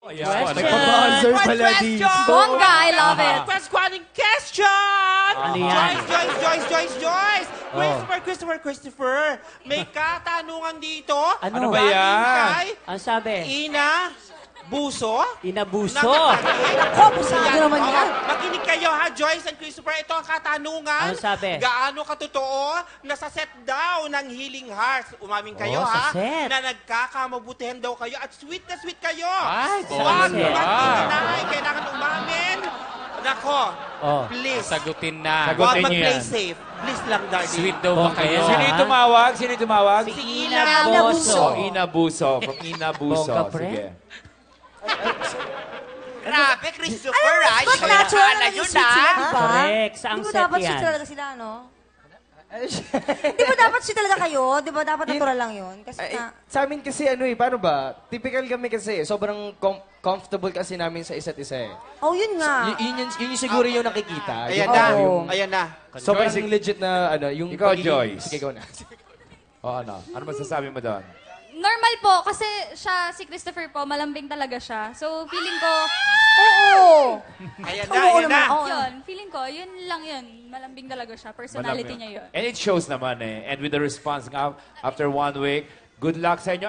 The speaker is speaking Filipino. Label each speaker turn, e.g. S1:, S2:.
S1: Ayan.
S2: May pag-answer pala dito.
S3: Bongga, I love it.
S4: Question!
S3: Ano yan?
S4: Joyce! Christopher! May katanungan dito.
S1: Ano ba yan?
S4: Kay
S3: Ang sabi?
S4: Ina Buso.
S3: Inabuso.
S4: Ako, busado naman yan. Makinig kayo ha, Joyce and Christopher. Ito ang katanungan.
S3: Ano sabi?
S4: Gaano katotoo na sa set daw ng Healing Hearts? Umamin kayo
S3: sa
S4: ha.
S3: set.
S4: Na nagkakamabutihan daw kayo at sweet na sweet kayo.
S1: Ay,
S4: Huwag
S3: set.
S4: magtinay. Kailangan umamin. Nako, please.
S1: Sagutin na.
S4: Huwag
S2: Sagutin niyo
S4: mag-play
S2: yan.
S4: safe. Please lang, darling.
S1: Sweet daw ba kayo?
S3: Bongga.
S1: Sino yung tumawag? Sino yung tumawag?
S4: Si Ina
S3: Inabuso.
S2: Inabuso. From Inabuso.
S3: Bongga, pre.
S2: Sige.
S4: Grabe, Christopher, ah.
S5: Ba't natural na
S4: yun,
S5: sweet sila, di ba?
S3: Correct. Saang
S5: Di ba
S3: set
S5: dapat
S3: yan?
S5: sweet talaga sila, no? Di ba dapat sweet talaga kayo? Di ba dapat natural lang yun? Kasi na...
S6: Sa amin kasi paano ba? Typical kami kasi, sobrang comfortable kasi namin sa isa't isa eh.
S5: Oh, yun nga.
S6: Yun yung siguro yung nakikita.
S4: Ayan
S6: Yung-
S4: na.
S6: yung-
S4: Ayan na.
S6: Sobrang legit na yung...
S2: Ikaw,
S6: pagiging-
S2: Joyce.
S6: Sige, ikaw na.
S2: O ano? Ano masasabi mo doon?
S7: Normal po, kasi siya, si Christopher po, malambing talaga siya. So, feeling ko,
S5: Oo.
S4: Ayan na,
S5: Oo
S4: ayan na.
S5: naman. Oo.
S7: yun, feeling ko, yun lang yun. Malambing talaga siya. Personality niya yun.
S2: And it shows naman eh. And with the response nga, after 1 week, good luck sa inyo.